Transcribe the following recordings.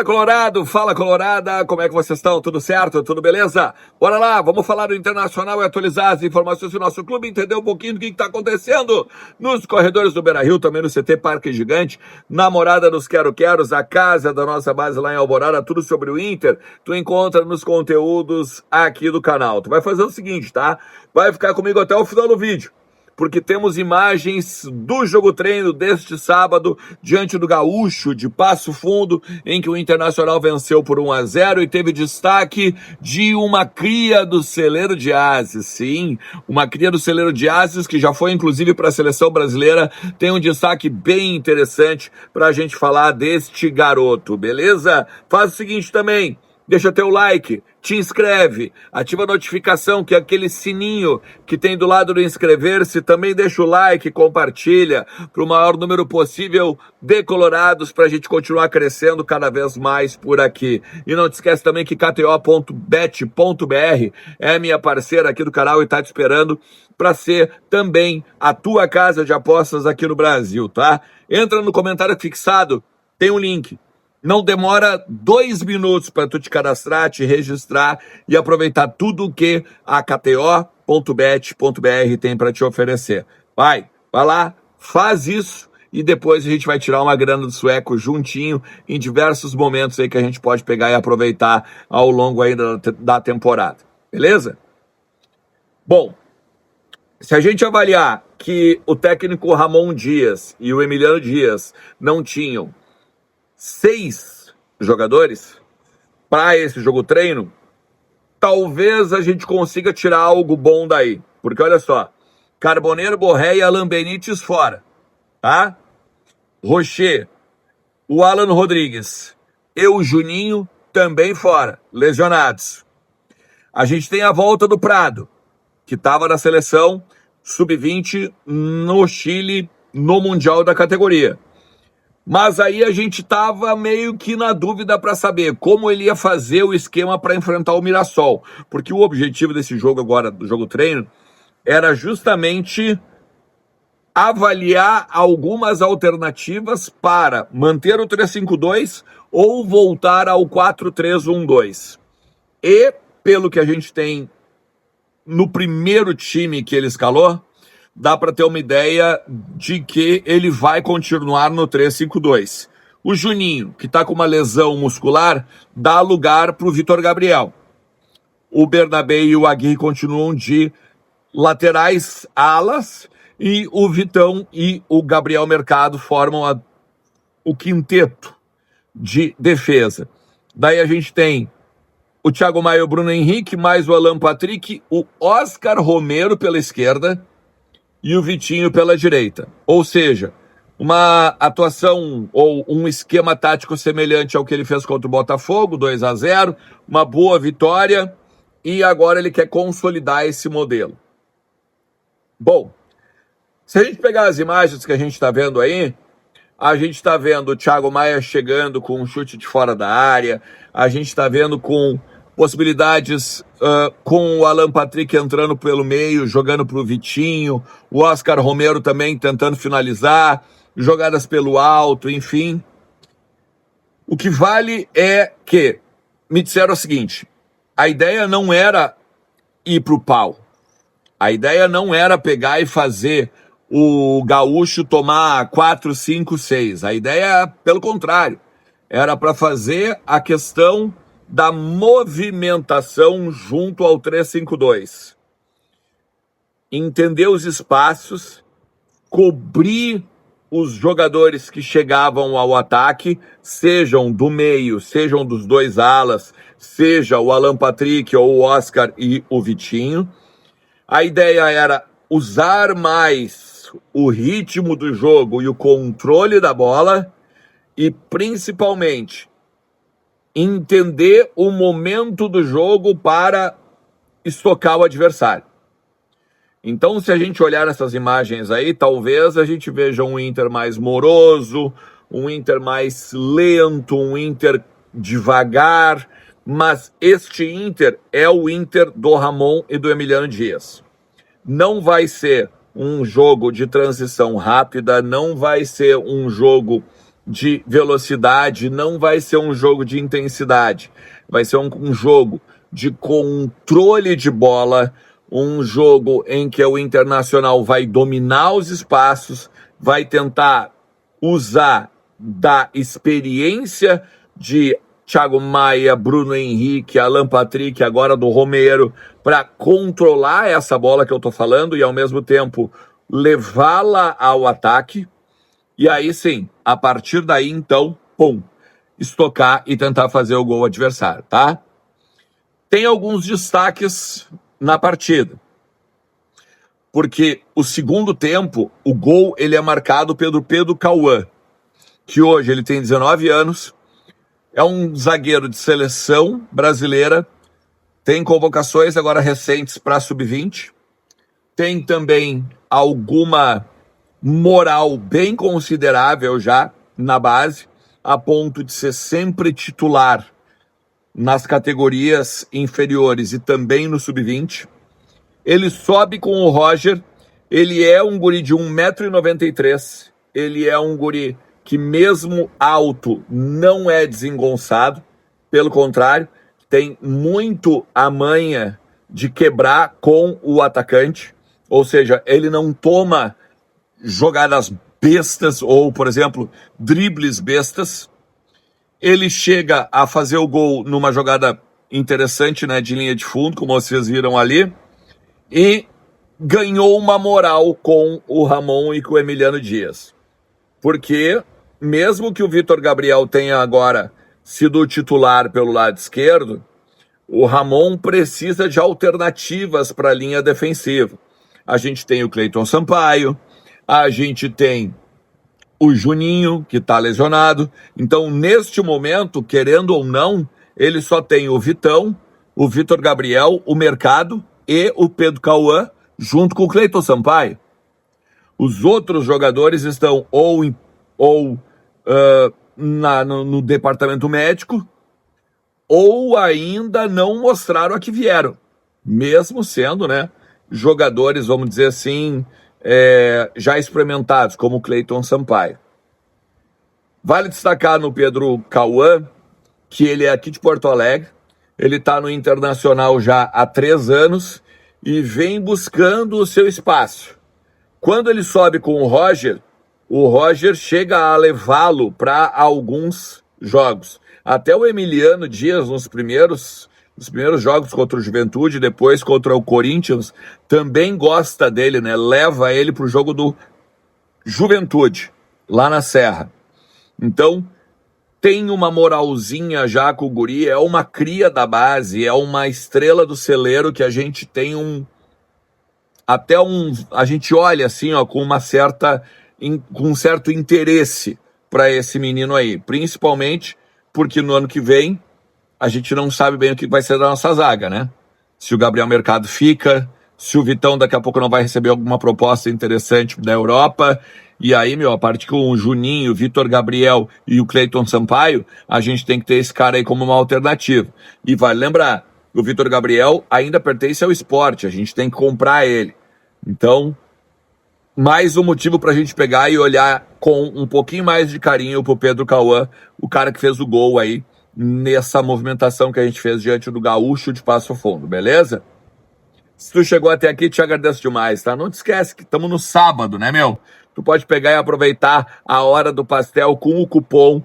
Fala Colorado, fala Colorada, como é que vocês estão? Tudo certo? Tudo beleza? Bora lá, vamos falar do Internacional e atualizar as informações do nosso clube, entender um pouquinho do que está acontecendo nos corredores do Beira-Rio, também no CT Parque Gigante, na Morada dos Quero-Queros, a casa da nossa base lá em Alvorada, tudo sobre o Inter, tu encontra nos conteúdos aqui do canal. Tu vai fazer o seguinte, tá? Vai ficar comigo até o final do vídeo, porque temos imagens do jogo treino deste sábado diante do Gaúcho de Passo Fundo, em que o Internacional venceu por 1-0 e teve destaque de uma cria do celeiro de Ases. Sim, uma cria do celeiro de Ases que já foi inclusive para a seleção brasileira, tem um destaque bem interessante para a gente falar deste garoto, beleza? Faz o seguinte também, deixa teu like, te inscreve, ativa a notificação, que é aquele sininho que tem do lado do inscrever-se, também deixa o like, compartilha para o maior número possível de colorados para a gente continuar crescendo cada vez mais por aqui. E não te esquece também que kto.bet.br é minha parceira aqui do canal e está te esperando para ser também a tua casa de apostas aqui no Brasil, tá? Entra no comentário fixado, tem um link. Não demora 2 minutos para tu te cadastrar, te registrar e aproveitar tudo o que a kto.bet.br tem para te oferecer. Vai lá, faz isso e depois a gente vai tirar uma grana do sueco juntinho em diversos momentos aí que a gente pode pegar e aproveitar ao longo ainda da temporada. Beleza? Bom, se a gente avaliar que o técnico Ramon Dias e o Emiliano Dias não tinham 6 jogadores para esse jogo treino, talvez a gente consiga tirar algo bom daí. Porque olha só, Carboneiro, Borré e Alan Benítez fora, tá? Rocher, o Alan Rodrigues e o Juninho também fora, lesionados. A gente tem a volta do Prado, que estava na seleção sub-20 no Chile, no Mundial da categoria. Mas aí a gente estava meio que na dúvida para saber como ele ia fazer o esquema para enfrentar o Mirassol. Porque o objetivo desse jogo agora, do jogo treino, era justamente avaliar algumas alternativas para manter o 3-5-2 ou voltar ao 4-3-1-2. E, pelo que a gente tem no primeiro time que ele escalou, dá para ter uma ideia de que ele vai continuar no 3-5-2. O Juninho, que está com uma lesão muscular, dá lugar para o Vitor Gabriel. O Bernabé e o Aguirre continuam de laterais alas e o Vitão e o Gabriel Mercado formam o quinteto de defesa. Daí a gente tem o Thiago Maia e o Bruno Henrique, mais o Alan Patrick, o Oscar Romero pela esquerda, e o Vitinho pela direita. Ou seja, uma atuação ou um esquema tático semelhante ao que ele fez contra o Botafogo, 2-0, uma boa vitória, e agora ele quer consolidar esse modelo. Bom, se a gente pegar as imagens que a gente está vendo aí, a gente está vendo o Thiago Maia chegando com um chute de fora da área, a gente está vendo com possibilidades com o Alan Patrick entrando pelo meio, jogando para o Vitinho, o Oscar Romero também tentando finalizar, jogadas pelo alto, enfim. O que vale é que me disseram o seguinte, a ideia não era ir para o pau, a ideia não era pegar e fazer o Gaúcho tomar 4, 5, 6, a ideia, pelo contrário, era para fazer a questão da movimentação junto ao 3-5-2. Entender os espaços, cobrir os jogadores que chegavam ao ataque, sejam do meio, sejam dos dois alas, seja o Alan Patrick ou o Oscar e o Vitinho. A ideia era usar mais o ritmo do jogo e o controle da bola e, principalmente, entender o momento do jogo para estocar o adversário. Então, se a gente olhar essas imagens aí, talvez a gente veja um Inter mais moroso, um Inter mais lento, um Inter devagar, mas este Inter é o Inter do Ramon e do Emiliano Dias. Não vai ser um jogo de transição rápida, não vai ser um jogo de velocidade, não vai ser um jogo de intensidade, vai ser um jogo de controle de bola, um jogo em que o Internacional vai dominar os espaços, vai tentar usar da experiência de Thiago Maia, Bruno Henrique, Alan Patrick, agora do Romero, para controlar essa bola que eu tô falando e ao mesmo tempo levá-la ao ataque. E aí sim, a partir daí então, pum, estocar e tentar fazer o gol adversário, tá? Tem alguns destaques na partida. Porque o segundo tempo, o gol ele é marcado pelo Pedro Cauã, que hoje ele tem 19 anos, é um zagueiro de seleção brasileira, tem convocações agora recentes para sub-20, tem também alguma moral bem considerável já na base, a ponto de ser sempre titular nas categorias inferiores e também no sub-20. Ele sobe com o Roger, ele é um guri de 1,93 m, ele é um guri que mesmo alto não é desengonçado, pelo contrário, tem muito a manha de quebrar com o atacante, ou seja, ele não toma jogadas bestas ou, por exemplo, dribles bestas. Ele chega a fazer o gol numa jogada interessante, né, de linha de fundo, como vocês viram ali, e ganhou uma moral com o Ramon e com o Emiliano Dias. Porque mesmo que o Vitor Gabriel tenha agora sido titular pelo lado esquerdo, o Ramon precisa de alternativas para a linha defensiva. A gente tem o Cleiton Sampaio, a gente tem o Juninho, que está lesionado. Então, neste momento, querendo ou não, ele só tem o Vitão, o Vitor Gabriel, o Mercado e o Pedro Cauã, junto com o Cleiton Sampaio. Os outros jogadores estão no departamento médico, ou ainda não mostraram a que vieram, mesmo sendo, né, jogadores, vamos dizer assim, já experimentados, como o Cleiton Sampaio. Vale destacar no Pedro Cauã que ele é aqui de Porto Alegre, ele está no Internacional já há 3 anos e vem buscando o seu espaço. Quando ele sobe com o Roger chega a levá-lo para alguns jogos. Até o Emiliano Dias, nos primeiros jogos contra o Juventude, depois contra o Corinthians, também gosta dele, né? Leva ele para o jogo do Juventude, lá na Serra. Então, tem uma moralzinha já com o guri, é uma cria da base, é uma estrela do celeiro que a gente tem a gente olha assim, ó, com um certo interesse para esse menino aí, principalmente porque no ano que vem a gente não sabe bem o que vai ser da nossa zaga, né? Se o Gabriel Mercado fica, se o Vitão daqui a pouco não vai receber alguma proposta interessante da Europa, e aí, a parte com o Juninho, o Vitor Gabriel e o Cleiton Sampaio, a gente tem que ter esse cara aí como uma alternativa. E vale lembrar, o Vitor Gabriel ainda pertence ao Sport, a gente tem que comprar ele. Então, mais um motivo para a gente pegar e olhar com um pouquinho mais de carinho pro Pedro Cauã, o cara que fez o gol aí nessa movimentação que a gente fez diante do Gaúcho de Passo Fundo, beleza? Se tu chegou até aqui, te agradeço demais, tá? Não te esquece que estamos no sábado, né, meu? Tu pode pegar e aproveitar a hora do pastel com o cupom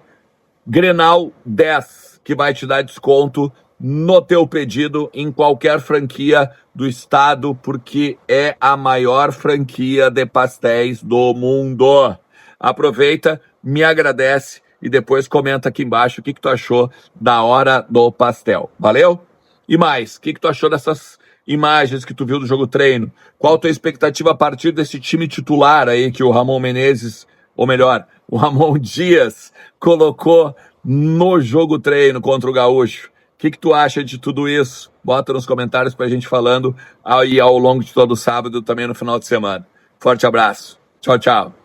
Grenal10, que vai te dar desconto no teu pedido em qualquer franquia do estado, porque é a maior franquia de pastéis do mundo. Aproveita, me agradece e depois comenta aqui embaixo o que tu achou da hora do pastel. Valeu? E mais, o que tu achou dessas imagens que tu viu do jogo treino? Qual a tua expectativa a partir desse time titular aí que o Ramon Menezes, ou melhor, o Ramon Dias colocou no jogo treino contra o Gaúcho? O que tu acha de tudo isso? Bota nos comentários pra gente falando aí ao longo de todo sábado, também no final de semana. Forte abraço. Tchau, tchau.